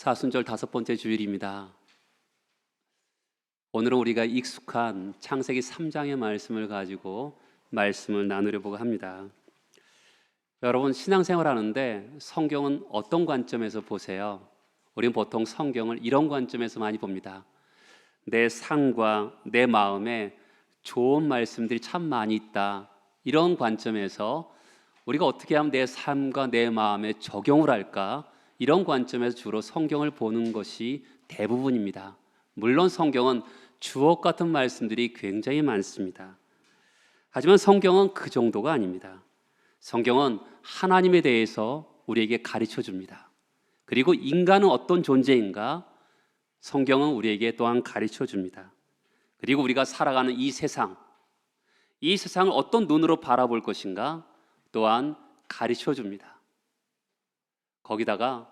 사순절 5번째 주일입니다. 오늘은 우리가 익숙한 창세기 3장의 말씀을 가지고 말씀을 나누려고 합니다. 여러분, 신앙생활 하는데 성경은 어떤 관점에서 보세요? 우리는 보통 성경을 이런 관점에서 많이 봅니다. 내 삶과 내 마음에 좋은 말씀들이 참 많이 있다, 이런 관점에서 우리가 어떻게 하면 내 삶과 내 마음에 적용을 할까, 이런 관점에서 주로 성경을 보는 것이 대부분입니다. 물론 성경은 주옥 같은 말씀들이 굉장히 많습니다. 하지만 성경은 그 정도가 아닙니다. 성경은 하나님에 대해서 우리에게 가르쳐 줍니다. 그리고 인간은 어떤 존재인가, 성경은 우리에게 또한 가르쳐 줍니다. 그리고 우리가 살아가는 이 세상을 어떤 눈으로 바라볼 것인가 또한 가르쳐 줍니다. 거기다가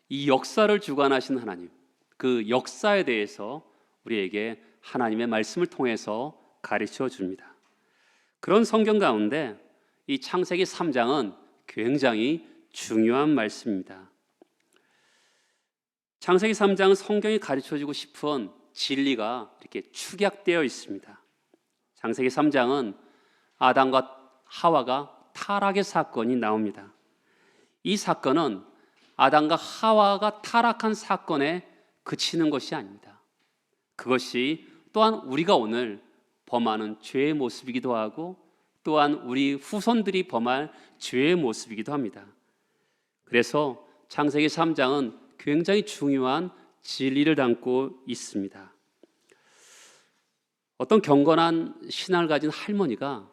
이 역사를 주관하신 하나님, 그 역사에 대해서 우리에게 하나님의 말씀을 통해서 가르쳐 줍니다. 그런 성경 가운데 이 창세기 3장은 굉장히 중요한 말씀입니다. 창세기 3장은 성경이 가르쳐주고 싶은 진리가 이렇게 축약되어 있습니다. 창세기 3장은 아담과 하와가 타락의 사건이 나옵니다. 이 사건은 아담과 하와가 타락한 사건에 그치는 것이 아닙니다. 그것이 또한 우리가 오늘 범하는 죄의 모습이기도 하고 또한 우리 후손들이 범할 죄의 모습이기도 합니다. 그래서 창세기 3장은 굉장히 중요한 진리를 담고 있습니다. 어떤 경건한 신앙을 가진 할머니가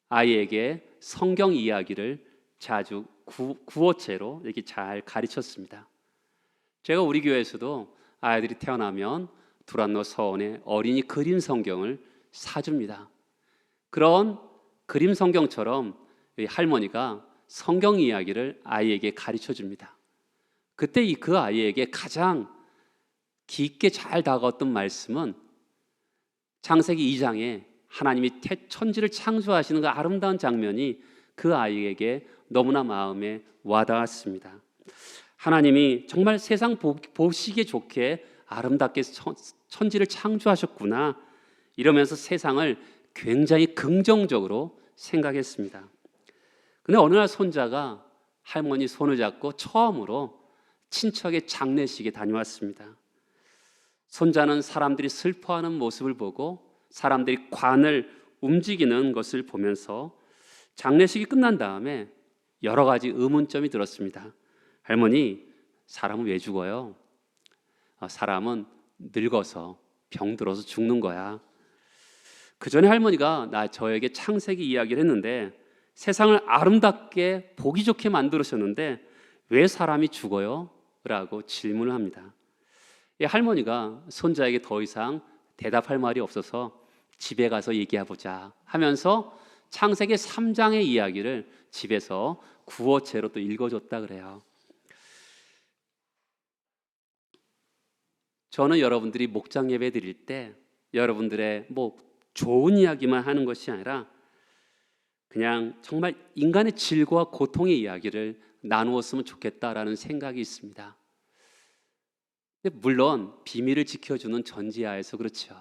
아이에게 성경 이야기를 자주 구어체로 이렇게 잘 가르쳤습니다. 제가 우리 교회에서도 아이들이 태어나면 두란노 서원에 어린이 그림 성경을 사줍니다. 그런 그림 성경처럼 할머니가 성경 이야기를 아이에게 가르쳐 줍니다. 그때 그 아이에게 가장 깊게 잘 다가왔던 말씀은 창세기 2장에 하나님이 천지를 창조하시는 그 아름다운 장면이 그 아이에게 너무나 마음에 와닿았습니다. 하나님이 정말 세상 보시기에 좋게 아름답게 천지를 창조하셨구나, 이러면서 세상을 굉장히 긍정적으로 생각했습니다. 근데 어느 날 손자가 할머니 손을 잡고 처음으로 친척의 장례식에 다녀왔습니다. 손자는 사람들이 슬퍼하는 모습을 보고 사람들이 관을 움직이는 것을 보면서 장례식이 끝난 다음에 여러 가지 의문점이 들었습니다. 할머니, 사람은 왜 죽어요? 사람은 늙어서 병들어서 죽는 거야. 그 전에 할머니가 저에게 창세기 이야기를 했는데 세상을 아름답게 보기 좋게 만들으셨는데 왜 사람이 죽어요? 라고 질문을 합니다. 이 할머니가 손자에게 더 이상 대답할 말이 없어서 집에 가서 얘기해보자 하면서 창세기 3장의 이야기를 집에서 구어체로 또 읽어줬다 그래요. 저는 여러분들이 목장 예배 드릴 때 여러분들의 좋은 이야기만 하는 것이 아니라 그냥 정말 인간의 질고와 고통의 이야기를 나누었으면 좋겠다라는 생각이 있습니다. 물론 비밀을 지켜주는 전제하에서 그렇죠.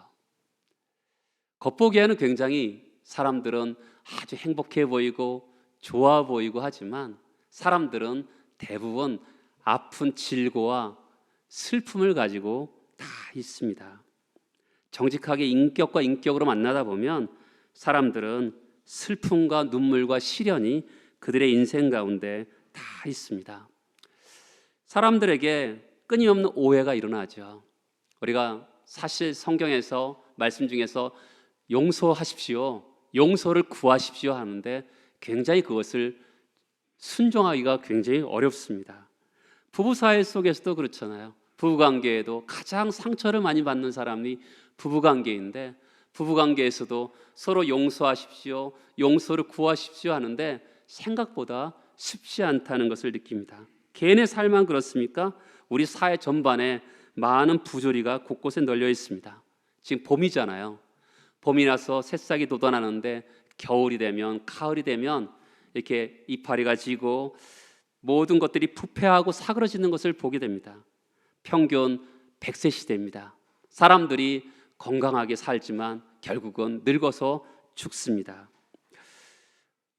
겉보기에는 굉장히 사람들은 아주 행복해 보이고 좋아 보이고 하지만 사람들은 대부분 아픈 질고와 슬픔을 가지고 다 있습니다. 정직하게 인격과 인격으로 만나다 보면 사람들은 슬픔과 눈물과 시련이 그들의 인생 가운데 다 있습니다. 사람들에게 끊임없는 오해가 일어나죠. 우리가 사실 성경에서 말씀 중에서 용서하십시오, 용서를 구하십시오 하는데 굉장히 그것을 순종하기가 굉장히 어렵습니다. 부부사회 속에서도 그렇잖아요. 부부관계에도 가장 상처를 많이 받는 사람이 부부관계인데 부부관계에서도 서로 용서하십시오, 용서를 구하십시오 하는데 생각보다 쉽지 않다는 것을 느낍니다. 개인의 삶만 그렇습니까? 우리 사회 전반에 많은 부조리가 곳곳에 널려 있습니다. 지금 봄이잖아요. 봄이라서 새싹이 돋아나는데 겨울이 되면 가을이 되면 이렇게 이파리가 지고 모든 것들이 부패하고 사그러지는 것을 보게 됩니다. 평균 100세 시대입니다. 사람들이 건강하게 살지만 결국은 늙어서 죽습니다.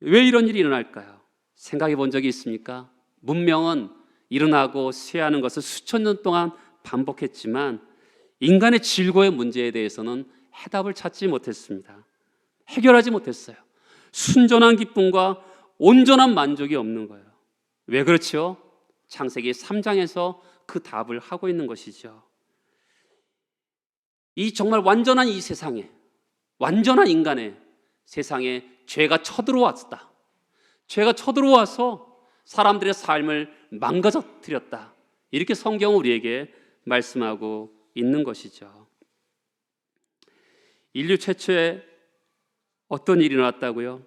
왜 이런 일이 일어날까요? 생각해 본 적이 있습니까? 문명은 일어나고 쇠하는 것을 수천 년 동안 반복했지만 인간의 질고의 문제에 대해서는 해답을 찾지 못했습니다. 해결하지 못했어요. 순전한 기쁨과 온전한 만족이 없는 거예요. 왜 그렇죠? 창세기 3장에서 그 답을 하고 있는 것이죠. 이 정말 완전한 이 세상에, 완전한 인간의 세상에 죄가 쳐들어왔다. 죄가 쳐들어와서 사람들의 삶을 망가뜨렸다. 이렇게 성경은 우리에게 말씀하고 있는 것이죠. 인류 최초에 어떤 일이 일어났다고요?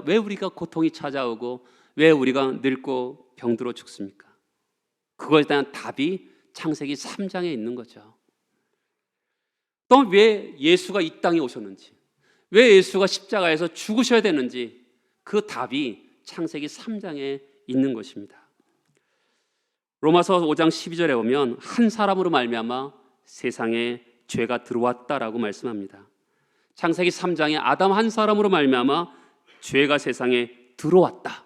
왜 우리가 고통이 찾아오고 왜 우리가 늙고 병들어 죽습니까? 그거에 대한 답이 창세기 3장에 있는 거죠. 또 왜 예수가 이 땅에 오셨는지, 왜 예수가 십자가에서 죽으셔야 되는지 그 답이 창세기 3장에 있는 것입니다. 로마서 5장 12절에 보면 한 사람으로 말미암아 세상에 죄가 들어왔다라고 말씀합니다. 창세기 3장에 아담 한 사람으로 말미암아 죄가 세상에 들어왔다.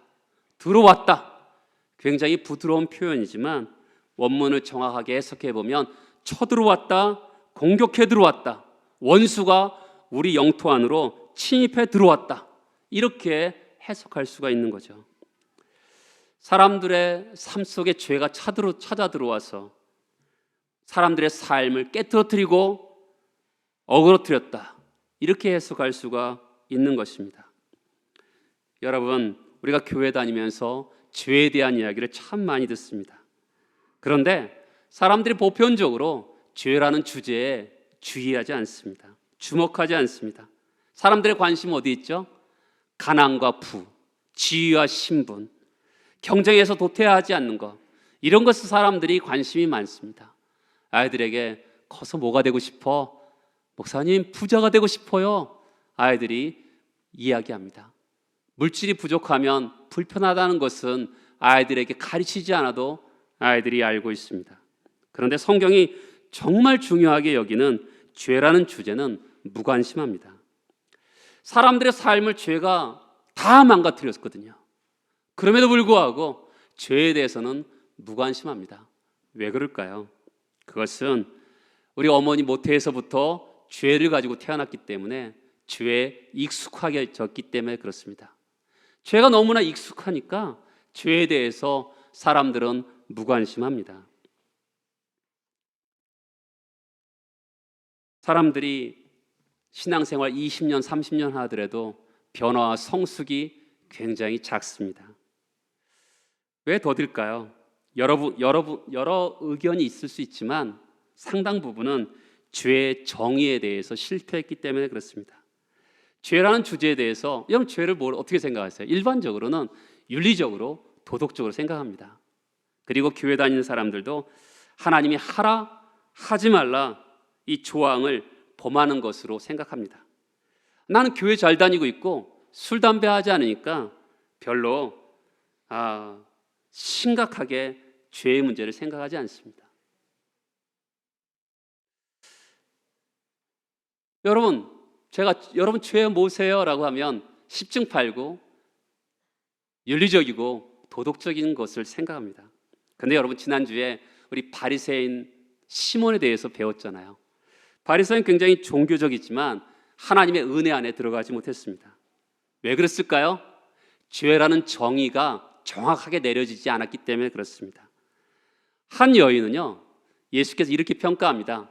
굉장히 부드러운 표현이지만 원문을 정확하게 해석해 보면 쳐들어왔다, 공격해 들어왔다, 원수가 우리 영토 안으로 침입해 들어왔다, 이렇게 해석할 수가 있는 거죠. 사람들의 삶 속에 죄가 찾아 들어와서 사람들의 삶을 깨트려뜨리고 어그러뜨렸다, 이렇게 해석할 수가 있는 것입니다. 여러분, 우리가 교회 다니면서 죄에 대한 이야기를 참 많이 듣습니다. 그런데 사람들이 보편적으로 죄라는 주제에 주의하지 않습니다. 주목하지 않습니다. 사람들의 관심은 어디 있죠? 가난과 부, 지위와 신분, 경쟁에서 도태하지 않는 것, 이런 것에 사람들이 관심이 많습니다. 아이들에게 커서 뭐가 되고 싶어? 목사님, 부자가 되고 싶어요. 아이들이 이야기합니다. 물질이 부족하면 불편하다는 것은 아이들에게 가르치지 않아도 아이들이 알고 있습니다. 그런데 성경이 정말 중요하게 여기는 죄라는 주제는 무관심합니다. 사람들의 삶을 죄가 다 망가뜨렸거든요. 그럼에도 불구하고 죄에 대해서는 무관심합니다. 왜 그럴까요? 그것은 우리 어머니 모태에서부터 죄를 가지고 태어났기 때문에 죄에 익숙하게졌기 때문에 그렇습니다. 죄가 너무나 익숙하니까 죄에 대해서 사람들은 무관심합니다. 사람들이 신앙생활 20년, 30년 하더라도 변화와 성숙이 굉장히 작습니다. 왜 더딜까요? 여러 의견이 있을 수 있지만 상당 부분은 죄의 정의에 대해서 실패했기 때문에 그렇습니다. 죄라는 주제에 대해서 여러분, 죄를 어떻게 생각하세요? 일반적으로는 윤리적으로, 도덕적으로 생각합니다. 그리고 교회 다니는 사람들도 하나님이 하라, 하지 말라, 이 조항을 범하는 것으로 생각합니다. 나는 교회 잘 다니고 있고 술, 담배 하지 않으니까 별로 심각하게 죄의 문제를 생각하지 않습니다. 여러분, 여러분 죄 뭐세요? 라고 하면 십증팔구, 윤리적이고 도덕적인 것을 생각합니다. 그런데 여러분, 지난주에 우리 바리새인 시몬에 대해서 배웠잖아요. 바리새인 굉장히 종교적이지만 하나님의 은혜 안에 들어가지 못했습니다. 왜 그랬을까요? 죄라는 정의가 정확하게 내려지지 않았기 때문에 그렇습니다. 한 여인은요, 예수께서 이렇게 평가합니다.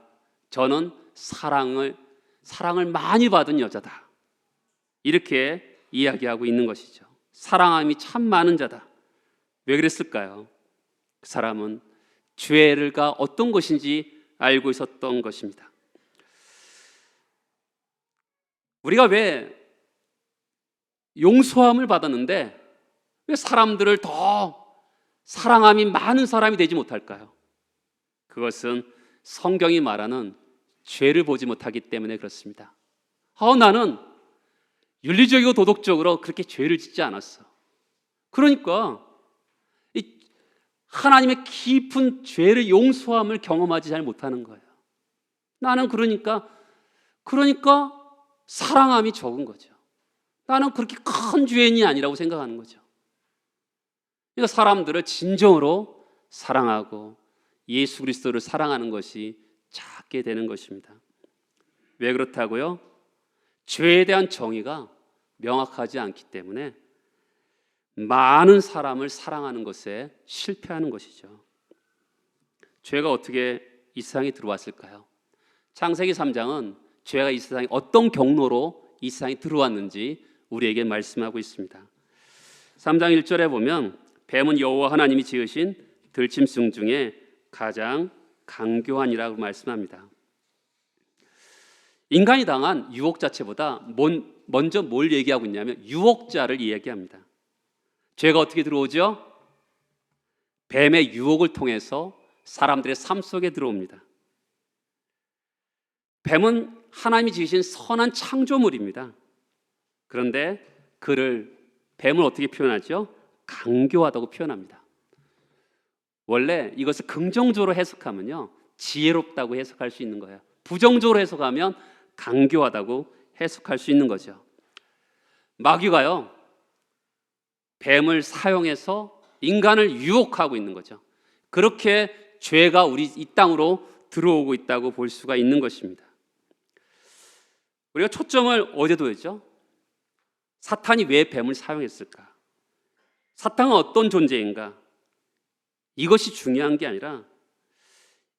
저는 사랑을 많이 받은 여자다, 이렇게 이야기하고 있는 것이죠. 사랑함이 참 많은 자다. 왜 그랬을까요? 그 사람은 죄가 어떤 것인지 알고 있었던 것입니다. 우리가 왜 용서함을 받았는데 왜 사람들을 더 사랑함이 많은 사람이 되지 못할까요? 그것은 성경이 말하는 죄를 보지 못하기 때문에 그렇습니다. 나는 윤리적이고 도덕적으로 그렇게 죄를 짓지 않았어. 그러니까 이 하나님의 깊은 죄를 용서함을 경험하지 잘 못하는 거예요. 나는 그러니까 사랑함이 적은 거죠. 나는 그렇게 큰 죄인이 아니라고 생각하는 거죠. 그러니까 사람들을 진정으로 사랑하고 예수 그리스도를 사랑하는 것이 작게 되는 것입니다. 왜 그렇다고요? 죄에 대한 정의가 명확하지 않기 때문에 많은 사람을 사랑하는 것에 실패하는 것이죠. 죄가 어떻게 이 세상에 들어왔을까요? 창세기 3장은 죄가 이 세상에 어떤 경로로 이 세상에 들어왔는지 우리에게 말씀하고 있습니다. 3장 1절에 보면 뱀은 여호와 하나님이 지으신 들짐승 중에 가장 강교한이라고 말씀합니다. 인간이 당한 유혹 자체보다 먼저 뭘 얘기하고 있냐면 유혹자를 이야기합니다. 죄가 어떻게 들어오죠? 뱀의 유혹을 통해서 사람들의 삶 속에 들어옵니다. 뱀은 하나님이 지으신 선한 창조물입니다. 그런데 뱀을 어떻게 표현하죠? 강교하다고 표현합니다. 원래 이것을 긍정적으로 해석하면요, 지혜롭다고 해석할 수 있는 거예요. 부정적으로 해석하면 강교하다고 해석할 수 있는 거죠. 마귀가요, 뱀을 사용해서 인간을 유혹하고 있는 거죠. 그렇게 죄가 우리 이 땅으로 들어오고 있다고 볼 수가 있는 것입니다. 우리가 초점을 어디에 둬야죠? 사탄이 왜 뱀을 사용했을까? 사탄은 어떤 존재인가? 이것이 중요한 게 아니라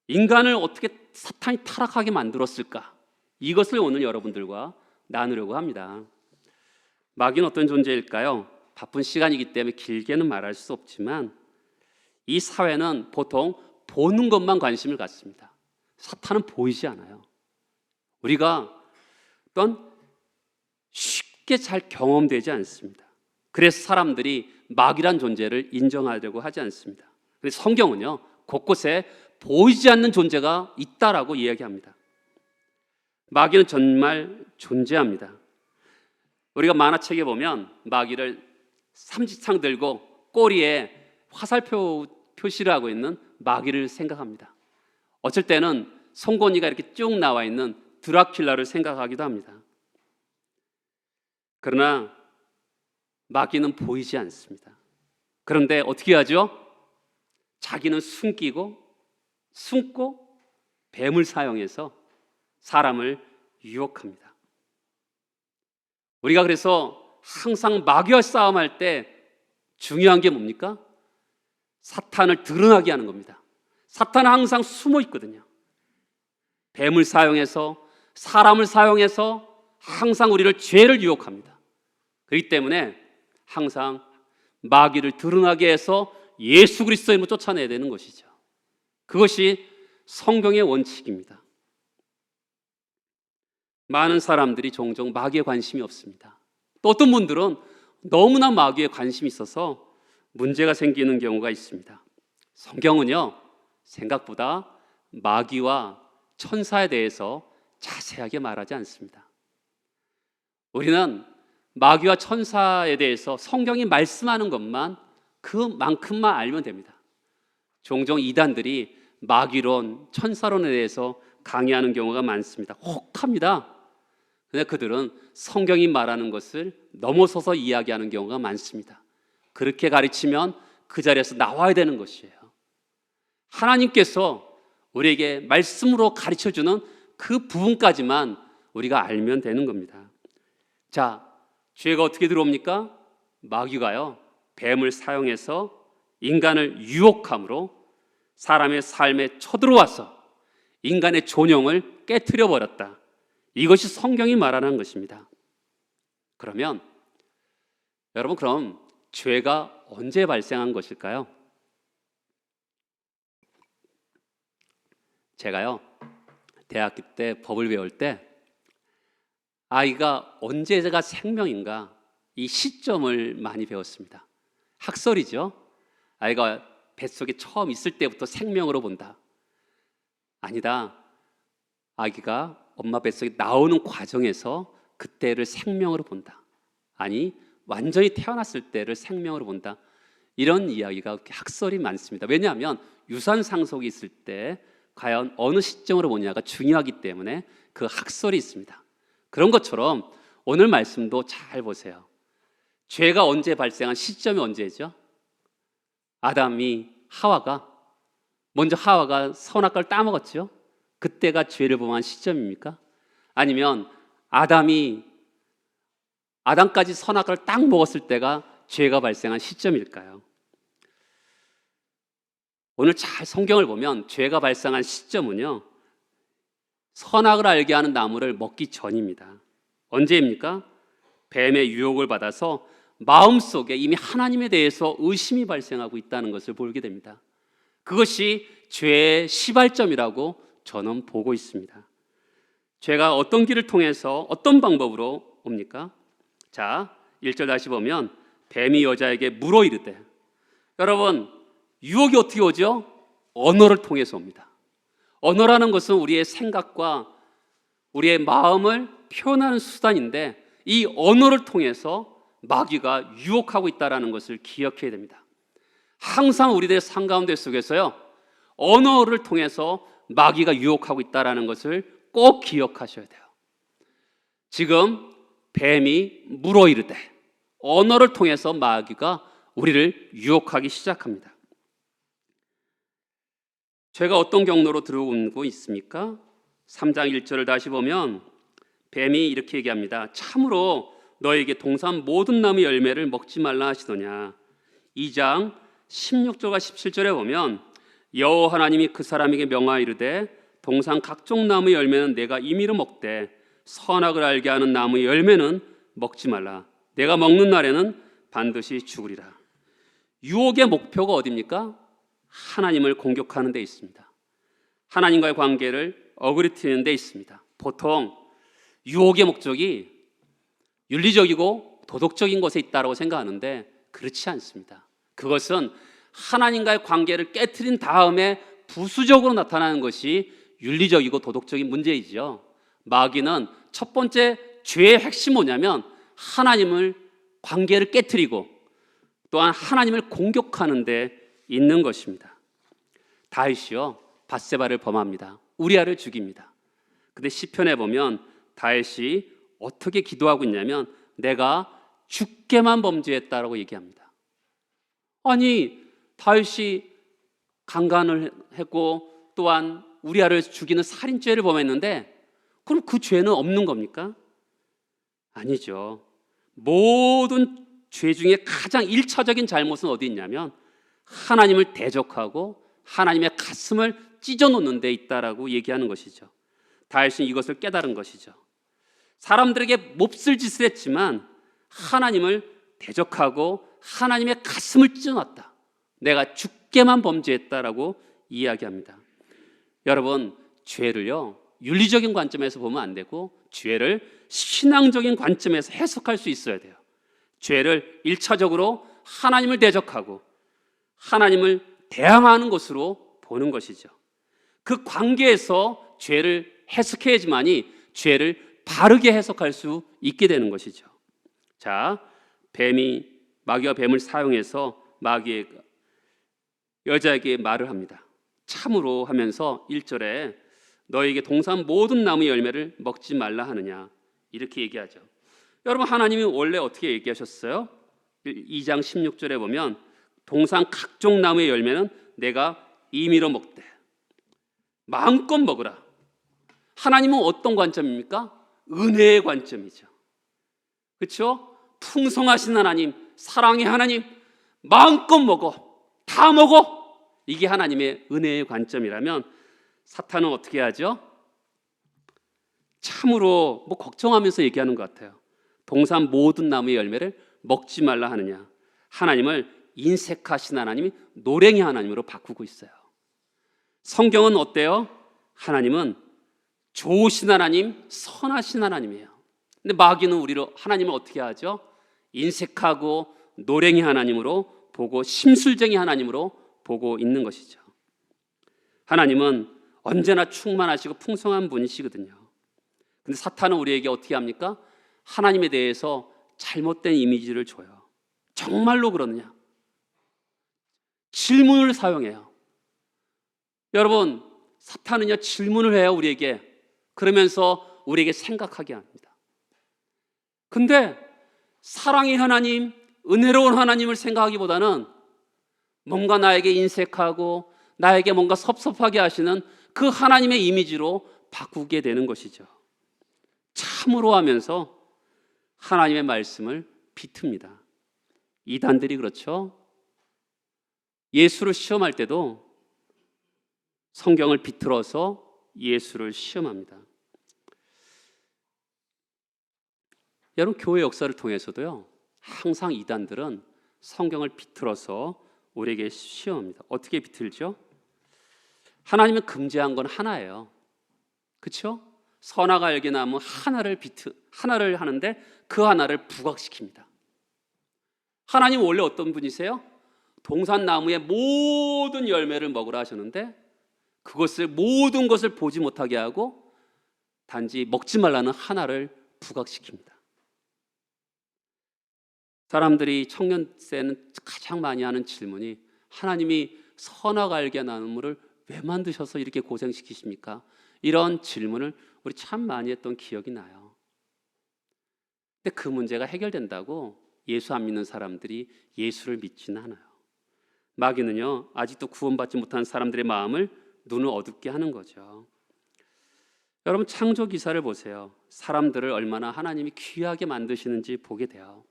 인간을 어떻게 사탄이 타락하게 만들었을까? 이것을 오늘 여러분들과 나누려고 합니다. 마귀는 어떤 존재일까요? 바쁜 시간이기 때문에 길게는 말할 수 없지만 이 사회는 보통 보는 것만 관심을 갖습니다. 사탄은 보이지 않아요. 우리가 어떤 쉽게 잘 경험되지 않습니다. 그래서 사람들이 마귀란 존재를 인정하려고 하지 않습니다. 그래서 성경은요, 곳곳에 보이지 않는 존재가 있다라고 이야기합니다. 마귀는 정말 존재합니다. 우리가 만화책에 보면 마귀를 삼지창 들고 꼬리에 화살표 표시를 하고 있는 마귀를 생각합니다. 어쩔 때는 송곳니가 이렇게 쭉 나와 있는 드라큘라를 생각하기도 합니다. 그러나 마귀는 보이지 않습니다. 그런데 어떻게 하죠? 자기는 숨고 뱀을 사용해서 사람을 유혹합니다. 우리가 그래서 항상 마귀와 싸움할 때 중요한 게 뭡니까? 사탄을 드러나게 하는 겁니다. 사탄은 항상 숨어 있거든요. 뱀을 사용해서, 사람을 사용해서 항상 우리를 죄를 유혹합니다. 그렇기 때문에 항상 마귀를 드러나게 해서 예수 그리스도의 이름으로 쫓아내야 되는 것이죠. 그것이 성경의 원칙입니다. 많은 사람들이 종종 마귀에 관심이 없습니다. 또 어떤 분들은 너무나 마귀에 관심이 있어서 문제가 생기는 경우가 있습니다. 성경은요, 생각보다 마귀와 천사에 대해서 자세하게 말하지 않습니다. 우리는 마귀와 천사에 대해서 성경이 말씀하는 것만 그만큼만 알면 됩니다. 종종 이단들이 마귀론, 천사론에 대해서 강의하는 경우가 많습니다. 혹합니다. 근데 그들은 성경이 말하는 것을 넘어서서 이야기하는 경우가 많습니다. 그렇게 가르치면 그 자리에서 나와야 되는 것이에요. 하나님께서 우리에게 말씀으로 가르쳐주는 그 부분까지만 우리가 알면 되는 겁니다. 자, 죄가 어떻게 들어옵니까? 마귀가요, 뱀을 사용해서 인간을 유혹함으로 사람의 삶에 쳐들어와서 인간의 존영을 깨트려 버렸다. 이것이 성경이 말하는 것입니다. 그러면 여러분, 그럼 죄가 언제 발생한 것일까요? 제가요, 대학교 때 법을 배울 때 아이가 언제가 생명인가, 이 시점을 많이 배웠습니다. 학설이죠. 아이가 뱃속에 처음 있을 때부터 생명으로 본다. 아니다. 아기가 엄마 뱃속에 나오는 과정에서 그때를 생명으로 본다. 아니, 완전히 태어났을 때를 생명으로 본다. 이런 이야기가 학설이 많습니다. 왜냐하면 유산 상속이 있을 때 과연 어느 시점으로 보냐가 중요하기 때문에 그 학설이 있습니다. 그런 것처럼 오늘 말씀도 잘 보세요. 죄가 언제 발생한 시점이 언제죠? 먼저 하와가 선악과를 따먹었죠. 그때가 죄를 범한 시점입니까? 아니면 아담까지 선악과를 딱 먹었을 때가 죄가 발생한 시점일까요? 오늘 잘 성경을 보면 죄가 발생한 시점은요, 선악을 알게 하는 나무를 먹기 전입니다. 언제입니까? 뱀의 유혹을 받아서 마음속에 이미 하나님에 대해서 의심이 발생하고 있다는 것을 보게 됩니다. 그것이 죄의 시발점이라고 저는 보고 있습니다. 죄가 어떤 길을 통해서 어떤 방법으로 옵니까? 자, 1절 다시 보면 뱀이 여자에게 물어 이르되, 여러분, 유혹이 어떻게 오죠? 언어를 통해서 옵니다. 언어라는 것은 우리의 생각과 우리의 마음을 표현하는 수단인데, 이 언어를 통해서 마귀가 유혹하고 있다는 것을 기억해야 됩니다. 항상 우리들의 삶 가운데 속에서요, 언어를 통해서 마귀가 유혹하고 있다는 것을 꼭 기억하셔야 돼요. 지금 뱀이 물어 이르되, 언어를 통해서 마귀가 우리를 유혹하기 시작합니다. 죄가 어떤 경로로 들어오고 있습니까? 3장 1절을 다시 보면 뱀이 이렇게 얘기합니다. 참으로 너에게 동산 모든 나무 열매를 먹지 말라 하시더냐. 2장 16절과 17절에 보면 여호와 하나님이 그 사람에게 명하이르되 동산 각종 나무 열매는 내가 임의로 먹되 선악을 알게 하는 나무 열매는 먹지 말라. 내가 먹는 날에는 반드시 죽으리라. 유혹의 목표가 어디입니까? 하나님을 공격하는 데 있습니다. 하나님과의 관계를 어그리트는 데 있습니다. 보통 유혹의 목적이 윤리적이고 도덕적인 것에 있다고 생각하는데 그렇지 않습니다. 그것은 하나님과의 관계를 깨트린 다음에 부수적으로 나타나는 것이 윤리적이고 도덕적인 문제이죠. 마귀는 첫 번째 죄의 핵심이 뭐냐면 하나님을 관계를 깨트리고 또한 하나님을 공격하는 데 있는 것입니다. 다윗이요, 밧세바를 범합니다. 우리아를 죽입니다. 근데 시편에 보면 다윗이 어떻게 기도하고 있냐면 내가 주께만 범죄했다라고 얘기합니다. 아니, 다윗이 강간을 했고 또한 우리아를 죽이는 살인죄를 범했는데 그럼 그 죄는 없는 겁니까? 아니죠. 모든 죄 중에 가장 1차적인 잘못은 어디 있냐면 하나님을 대적하고 하나님의 가슴을 찢어놓는 데 있다라고 얘기하는 것이죠. 다윗은 이것을 깨달은 것이죠. 사람들에게 몹쓸 짓을 했지만 하나님을 대적하고 하나님의 가슴을 찢어놨다. 내가 주께만 범죄했다라고 이야기합니다. 여러분, 죄를요 윤리적인 관점에서 보면 안 되고 죄를 신앙적인 관점에서 해석할 수 있어야 돼요. 죄를 1차적으로 하나님을 대적하고 하나님을 대항하는 것으로 보는 것이죠. 그 관계에서 죄를 해석해야지만이 죄를 바르게 해석할 수 있게 되는 것이죠. 자, 마귀가 뱀을 사용해서 마귀의 여자에게 말을 합니다. 참으로 하면서 1절에 너에게 동산 모든 나무 열매를 먹지 말라 하느냐 이렇게 얘기하죠. 여러분, 하나님이 원래 어떻게 얘기하셨어요? 2장 16절에 보면 동산 각종 나무의 열매는 내가 임의로 먹되 마음껏 먹으라. 하나님은 어떤 관점입니까? 은혜의 관점이죠. 그렇죠? 풍성하신 하나님, 사랑의 하나님, 마음껏 먹어, 다 먹어. 이게 하나님의 은혜의 관점이라면 사탄은 어떻게 하죠? 참으로 걱정하면서 얘기하는 것 같아요. 동산 모든 나무의 열매를 먹지 말라 하느냐. 하나님을 인색하신 하나님이 노랭이 하나님으로 바꾸고 있어요. 성경은 어때요? 하나님은 좋으신 하나님, 선하신 하나님이에요. 근데 마귀는 하나님을 어떻게 하죠? 인색하고 노랭이 하나님으로 보고 심술쟁이 하나님으로 보고 있는 것이죠. 하나님은 언제나 충만하시고 풍성한 분이시거든요. 근데 사탄은 우리에게 어떻게 합니까? 하나님에 대해서 잘못된 이미지를 줘요. 정말로 그러느냐? 질문을 사용해요. 여러분, 사탄은요 질문을 해요, 우리에게. 그러면서 우리에게 생각하게 합니다. 근데 사랑의 하나님, 은혜로운 하나님을 생각하기보다는 뭔가 나에게 인색하고 나에게 뭔가 섭섭하게 하시는 그 하나님의 이미지로 바꾸게 되는 것이죠. 참으로 하면서 하나님의 말씀을 비틉니다. 이단들이 그렇죠. 예수를 시험할 때도 성경을 비틀어서 예수를 시험합니다. 여러분, 교회 역사를 통해서도요 항상 이단들은 성경을 비틀어서 우리에게 시험합니다. 어떻게 비틀죠? 하나님은 금지한 건 하나예요. 그렇죠? 선악과 알게 나무 하나를 하는데 그 하나를 부각시킵니다. 하나님 원래 어떤 분이세요? 동산나무의 모든 열매를 먹으라 하셨는데 그것을 모든 것을 보지 못하게 하고 단지 먹지 말라는 하나를 부각시킵니다. 사람들이 청년 때는 가장 많이 하는 질문이 하나님이 선악과 알게 나무를 왜 만드셔서 이렇게 고생시키십니까? 이런 질문을 우리 참 많이 했던 기억이 나요. 근데 그 문제가 해결된다고 예수 안 믿는 사람들이 예수를 믿지는 않아요. 마귀는요 아직도 구원받지 못한 사람들의 마음을 눈을 어둡게 하는 거죠. 여러분, 창조 기사를 보세요. 사람들을 얼마나 하나님이 귀하게 만드시는지 보게 돼요.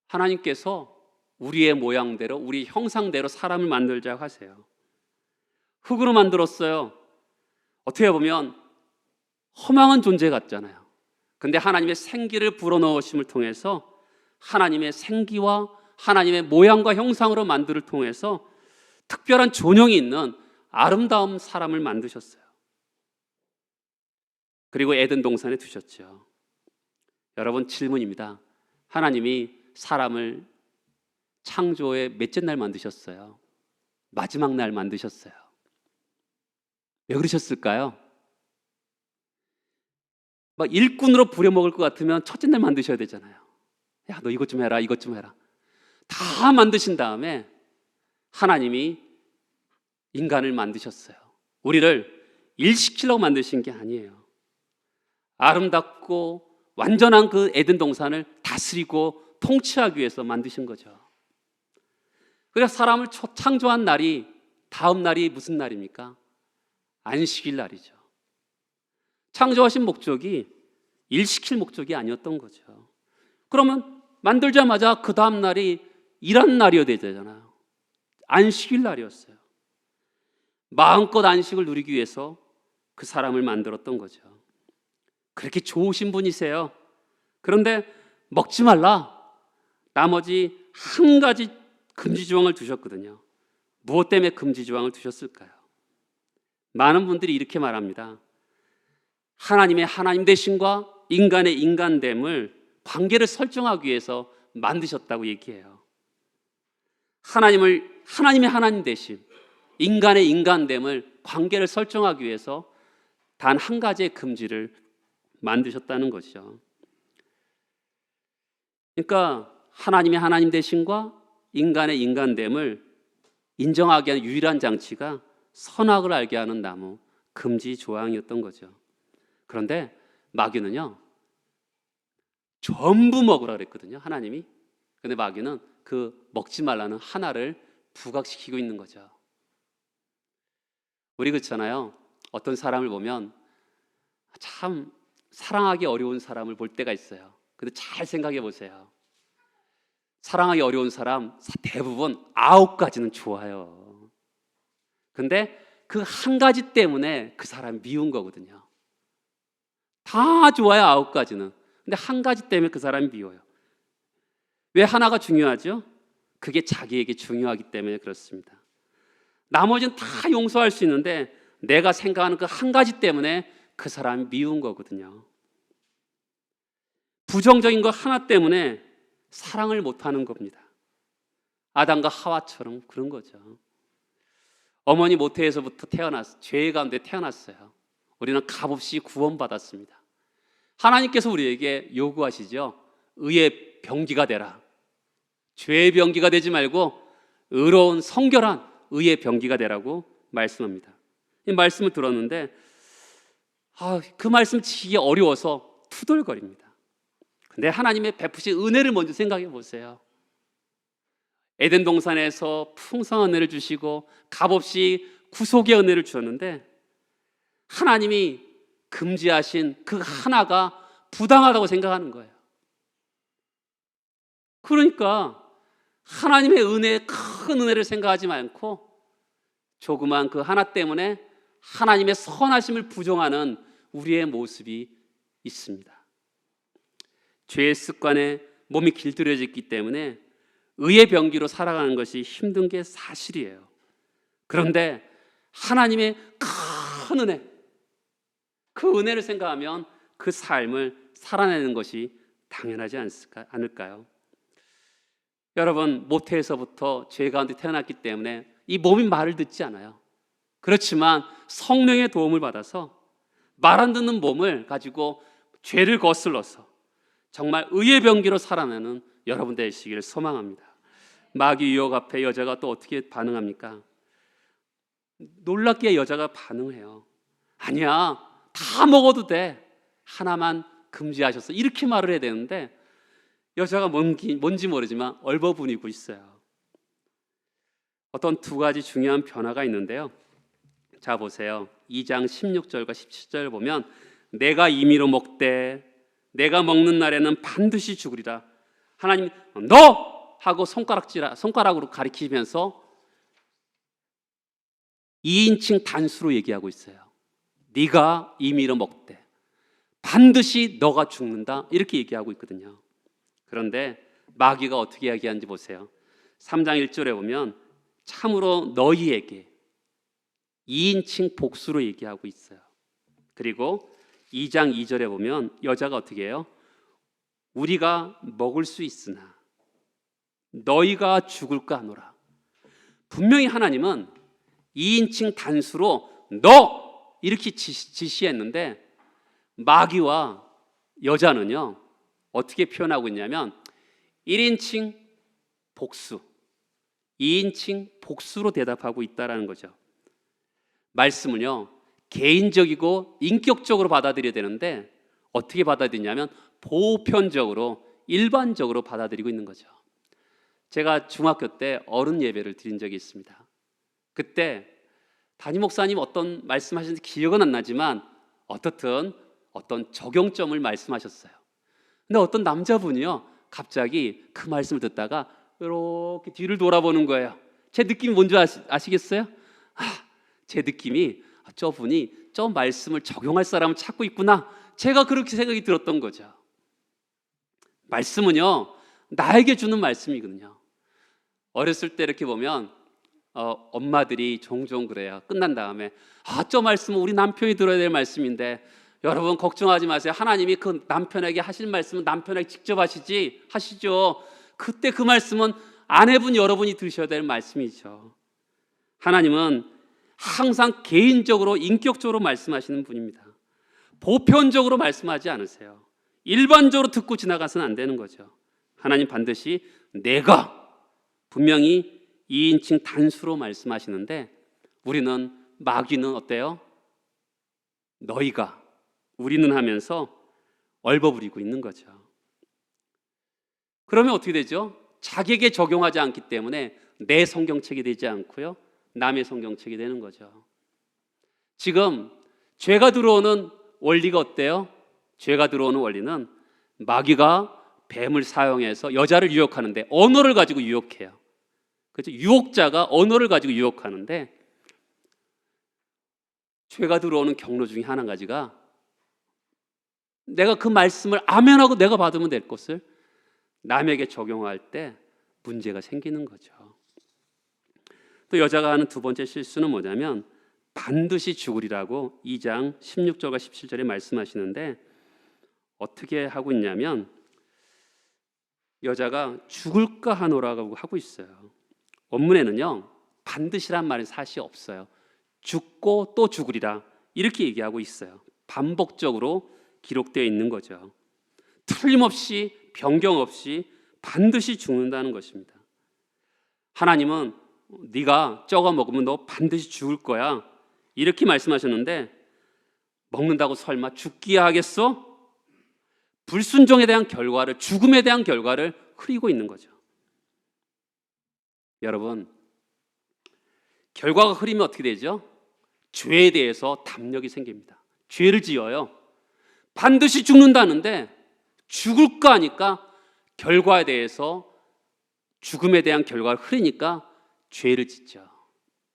하나님께서 우리의 모양대로, 우리 형상대로 사람을 만들자고 하세요. 흙으로 만들었어요. 어떻게 보면 허망한 존재 같잖아요. 근데 하나님의 생기를 불어넣으심을 통해서 하나님의 생기와 하나님의 모양과 형상으로 만들을 통해서 특별한 존영이 있는 아름다운 사람을 만드셨어요. 그리고 에덴 동산에 두셨죠. 여러분, 질문입니다. 하나님이 사람을 창조의 몇째 날 만드셨어요? 마지막 날 만드셨어요. 왜 그러셨을까요? 막 일꾼으로 부려먹을 것 같으면 첫째 날 만드셔야 되잖아요. 야, 너 이것 좀 해라, 이것 좀 해라. 다 만드신 다음에 하나님이 인간을 만드셨어요. 우리를 일시키려고 만드신 게 아니에요. 아름답고 완전한 그 에덴 동산을 다스리고 통치하기 위해서 만드신 거죠. 그래서 사람을 창조한 날이, 다음 날이 무슨 날입니까? 안식일 날이죠. 창조하신 목적이 일시킬 목적이 아니었던 거죠. 그러면 만들자마자 그 다음 날이 일하는 날이어야 되잖아요. 안식일 날이었어요. 마음껏 안식을 누리기 위해서 그 사람을 만들었던 거죠. 그렇게 좋으신 분이세요. 그런데 먹지 말라, 나머지 한 가지 금지 조항을 두셨거든요. 무엇 때문에 금지 조항을 두셨을까요? 많은 분들이 이렇게 말합니다. 하나님의 하나님 되심과 인간의 인간됨을, 관계를 설정하기 위해서 만드셨다고 얘기해요. 하나님의 하나님 되심, 인간의 인간됨을, 관계를 설정하기 위해서 단 한 가지의 금지를 만드셨다는 것이죠. 그러니까 하나님의 하나님 되심과 인간의 인간됨을 인정하게 하는 유일한 장치가 선악을 알게 하는 나무, 금지 조항이었던 거죠. 그런데 마귀는요 전부 먹으라 그랬거든요, 하나님이. 근데 마귀는 그 먹지 말라는 하나를 부각시키고 있는 거죠. 우리 그렇잖아요. 어떤 사람을 보면 참 사랑하기 어려운 사람을 볼 때가 있어요. 근데 잘 생각해 보세요. 사랑하기 어려운 사람 대부분 9가지는 좋아요. 근데 그 한 가지 때문에 그 사람이 미운 거거든요. 다 좋아요, 9가지는. 근데 한 가지 때문에 그 사람이 미워요. 왜 하나가 중요하죠? 그게 자기에게 중요하기 때문에 그렇습니다. 나머지는 다 용서할 수 있는데 내가 생각하는 그 한 가지 때문에 그 사람이 미운 거거든요. 부정적인 거 하나 때문에 사랑을 못하는 겁니다. 아담과 하와처럼 그런 거죠. 어머니 모태에서부터 죄 가운데 태어났어요. 우리는 값없이 구원받았습니다. 하나님께서 우리에게 요구하시죠. 의의 병기가 되라. 죄의 병기가 되지 말고 의로운 성결한 의의 병기가 되라고 말씀합니다. 이 말씀을 들었는데 그 말씀 지기 어려워서 투덜거립니다. 근데 하나님의 베푸신 은혜를 먼저 생각해 보세요. 에덴 동산에서 풍성한 은혜를 주시고 값없이 구속의 은혜를 주셨는데 하나님이 금지하신 그 하나가 부당하다고 생각하는 거예요. 그러니까 하나님의 은혜에 큰 은혜를 생각하지 않고 조그만 그 하나 때문에 하나님의 선하심을 부정하는 우리의 모습이 있습니다. 죄의 습관에 몸이 길들여졌기 때문에 의의 병기로 살아가는 것이 힘든 게 사실이에요. 그런데 하나님의 큰 은혜, 그 은혜를 생각하면 그 삶을 살아내는 것이 당연하지 않을까요? 여러분, 모태에서부터 죄 가운데 태어났기 때문에 이 몸이 말을 듣지 않아요. 그렇지만 성령의 도움을 받아서 말 안 듣는 몸을 가지고 죄를 거슬러서 정말 의의 병기로 살아내는 여러분 되시기를 소망합니다. 마귀 유혹 앞에 여자가 또 어떻게 반응합니까? 놀랍게 여자가 반응해요. 아니야, 다 먹어도 돼. 하나만 금지하셨어. 이렇게 말을 해야 되는데 여자가 뭔지 모르지만 얼버무리고 있어요. 어떤 두 가지 중요한 변화가 있는데요. 자 보세요. 2장 16절과 17절을 보면 내가 임의로 먹되 내가 먹는 날에는 반드시 죽으리라. 하나님이 너! 하고 손가락으로 가리키면서 2인칭 단수로 얘기하고 있어요. 네가 임의로 먹되 반드시 너가 죽는다. 이렇게 얘기하고 있거든요. 그런데 마귀가 어떻게 이야기하는지 보세요. 3장 1절에 보면 참으로 너희에게 2인칭 복수로 얘기하고 있어요. 그리고 2장 2절에 보면 여자가 어떻게 해요? 우리가 먹을 수 있으나 너희가 죽을까 하노라. 분명히 하나님은 2인칭 단수로 너! 이렇게 지시했는데 마귀와 여자는요 어떻게 표현하고 있냐면 1인칭 복수, 2인칭 복수로 대답하고 있다는 거죠. 말씀은요 개인적이고 인격적으로 받아들여야 되는데 어떻게 받아들이냐면 보편적으로 일반적으로 받아들이고 있는 거죠. 제가 중학교 때 어른 예배를 드린 적이 있습니다. 그때 담임 목사님 어떤 말씀하셨는지 기억은 안 나지만 어떻든 어떤 적용점을 말씀하셨어요. 근데 어떤 남자분이요 갑자기 그 말씀을 듣다가 이렇게 뒤를 돌아보는 거예요. 제 느낌이 뭔지 아시겠어요? 제 느낌이 저분이 저 말씀을 적용할 사람을 찾고 있구나. 제가 그렇게 생각이 들었던 거죠. 말씀은요 나에게 주는 말씀이거든요. 어렸을 때 이렇게 보면 엄마들이 종종 그래요. 끝난 다음에 저 말씀은 우리 남편이 들어야 될 말씀인데 여러분 걱정하지 마세요. 하나님이 그 남편에게 하실 말씀은 남편에게 직접 하시죠. 그때 그 말씀은 아내분 여러분이 들으셔야 될 말씀이죠. 하나님은 항상 개인적으로 인격적으로 말씀하시는 분입니다. 보편적으로 말씀하지 않으세요. 일반적으로 듣고 지나가서는 안 되는 거죠. 하나님 반드시 내가 분명히 2인칭 단수로 말씀하시는데 우리는 마귀는 어때요? 너희가 우리는 하면서 얼버무리고 있는 거죠. 그러면 어떻게 되죠? 자기에게 적용하지 않기 때문에 내 성경책이 되지 않고요 남의 성경책이 되는 거죠. 지금 죄가 들어오는 원리가 어때요? 죄가 들어오는 원리는 마귀가 뱀을 사용해서 여자를 유혹하는데 언어를 가지고 유혹해요. 그렇죠? 유혹자가 언어를 가지고 유혹하는데 죄가 들어오는 경로 중에 한 가지가 내가 그 말씀을 아멘하고 내가 받으면 될 것을 남에게 적용할 때 문제가 생기는 거죠. 또 여자가 하는 두 번째 실수는 뭐냐면 반드시 죽으리라고 2장 16절과 17절에 말씀하시는데 어떻게 하고 있냐면 여자가 죽을까 하노라고 하고 있어요. 원문에는요 반드시란 말은 사실 없어요. 죽고 또 죽으리라 이렇게 얘기하고 있어요. 반복적으로 기록되어 있는 거죠. 틀림없이 변경 없이 반드시 죽는다는 것입니다. 하나님은 네가 저거 먹으면 너 반드시 죽을 거야 이렇게 말씀하셨는데 먹는다고 설마 죽기야 하겠어? 불순종에 대한 결과를, 죽음에 대한 결과를 흐리고 있는 거죠. 여러분, 결과가 흐리면 어떻게 되죠? 죄에 대해서 담력이 생깁니다. 죄를 지어요. 반드시 죽는다는데 죽을까 하니까 결과에 대해서, 죽음에 대한 결과를 흐리니까 죄를 짓죠.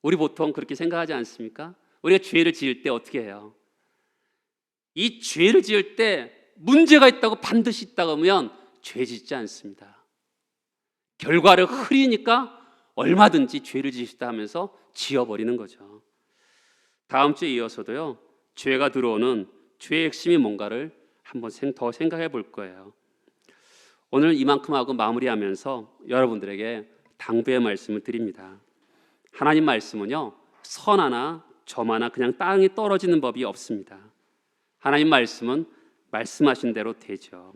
우리 보통 그렇게 생각하지 않습니까? 우리가 죄를 지을 때 어떻게 해요? 이 죄를 지을 때 문제가 있다고 반드시 있다고 하면 죄 짓지 않습니다. 결과를 흐리니까 얼마든지 죄를 지시다 하면서 지어버리는 거죠. 다음 주에 이어서도요, 죄가 들어오는 죄의 핵심이 뭔가를 한번 더 생각해 볼 거예요. 오늘 이만큼 하고 마무리하면서 여러분들에게 당부의 말씀을 드립니다. 하나님 말씀은요, 선 하나 점 하나 그냥 땅에 떨어지는 법이 없습니다. 하나님 말씀은 말씀하신 대로 되죠.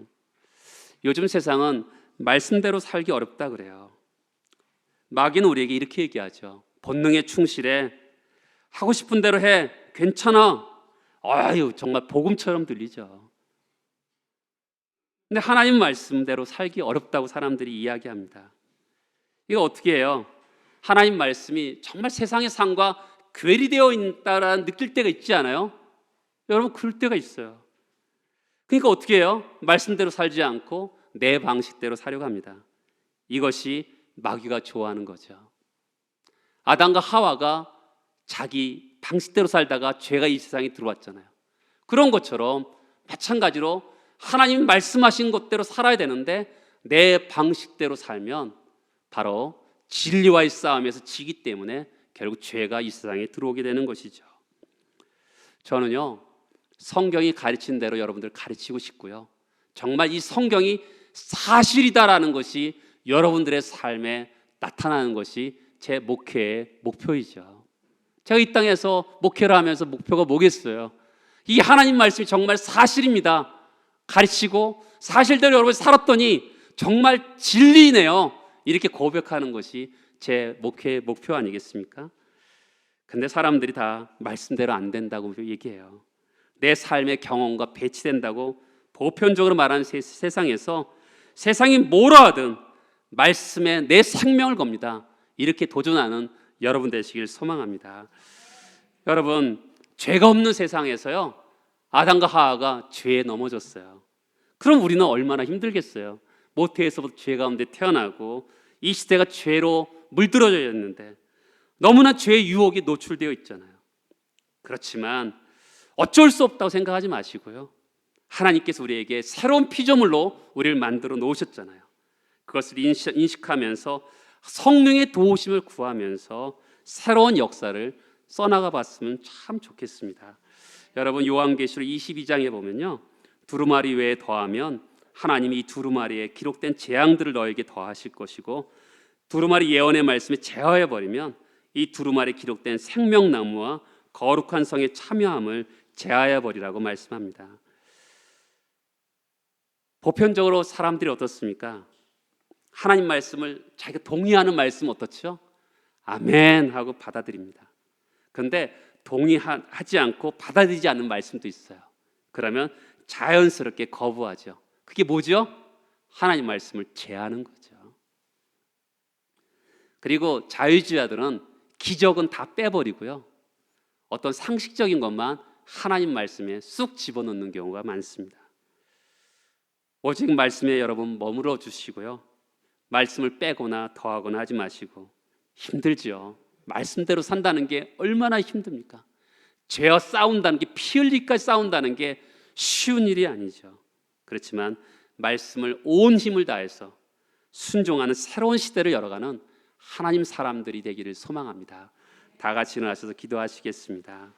요즘 세상은 말씀대로 살기 어렵다 그래요. 마귀는 우리에게 이렇게 얘기하죠. 본능에 충실해. 하고 싶은 대로 해. 괜찮아. 아유, 정말 복음처럼 들리죠. 근데 하나님 말씀대로 살기 어렵다고 사람들이 이야기합니다. 이거 어떻게 해요? 하나님 말씀이 정말 세상의 삶과 괴리되어 있다라는 느낄 때가 있지 않아요? 여러분, 그럴 때가 있어요. 그러니까 어떻게 해요? 말씀대로 살지 않고 내 방식대로 살려고 합니다. 이것이 마귀가 좋아하는 거죠. 아담과 하와가 자기 방식대로 살다가 죄가 이 세상에 들어왔잖아요. 그런 것처럼 마찬가지로 하나님 말씀하신 것대로 살아야 되는데 내 방식대로 살면 바로 진리와의 싸움에서 지기 때문에 결국 죄가 이 세상에 들어오게 되는 것이죠. 저는요, 성경이 가르친 대로 여러분들 가르치고 싶고요, 정말 이 성경이 사실이다라는 것이 여러분들의 삶에 나타나는 것이 제 목회의 목표이죠. 제가 이 땅에서 목회를 하면서 목표가 뭐겠어요? 이 하나님 말씀이 정말 사실입니다. 가르치고 사실대로 여러분이 살았더니 정말 진리네요. 이렇게 고백하는 것이 제 목회의 목표 아니겠습니까? 근데 사람들이 다 말씀대로 안 된다고 얘기해요. 내 삶의 경험과 배치된다고 보편적으로 말하는 세상에서 세상이 뭐라 하든 말씀에 내 생명을 겁니다. 이렇게 도전하는 여러분 되시길 소망합니다. 여러분, 죄가 없는 세상에서요, 아담과 하와가 죄에 넘어졌어요. 그럼 우리는 얼마나 힘들겠어요. 모태에서부터 죄 가운데 태어나고 이 시대가 죄로 물들어져 있는데 너무나 죄의 유혹이 노출되어 있잖아요. 그렇지만 어쩔 수 없다고 생각하지 마시고요, 하나님께서 우리에게 새로운 피조물로 우리를 만들어 놓으셨잖아요. 그것을 인식하면서 성령의 도우심을 구하면서 새로운 역사를 써나가 봤으면 참 좋겠습니다. 여러분, 요한계시록 22장에 보면요, 두루마리 외에 더하면 하나님이 이 두루마리에 기록된 재앙들을 너에게 더하실 것이고, 두루마리 예언의 말씀에 제하여버리면 이 두루마리에 기록된 생명나무와 거룩한 성의 참여함을 제하여버리라고 말씀합니다. 보편적으로 사람들이 어떻습니까? 하나님 말씀을 자기가 동의하는 말씀 어떻죠? 아멘 하고 받아들입니다. 그런데 동의하지 않고 받아들이지 않는 말씀도 있어요. 그러면 자연스럽게 거부하죠. 그게 뭐죠? 하나님 말씀을 제하는 거죠. 그리고 자유주의자들은 기적은 다 빼버리고요, 어떤 상식적인 것만 하나님 말씀에 쑥 집어넣는 경우가 많습니다. 오직 말씀에 여러분 머물러 주시고요, 말씀을 빼거나 더하거나 하지 마시고. 힘들지요. 말씀대로 산다는 게 얼마나 힘듭니까? 죄와 싸운다는 게, 피 흘리기까지 싸운다는 게 쉬운 일이 아니죠. 그렇지만 말씀을 온 힘을 다해서 순종하는 새로운 시대를 열어가는 하나님 사람들이 되기를 소망합니다. 다 같이 일어나셔서 기도하시겠습니다.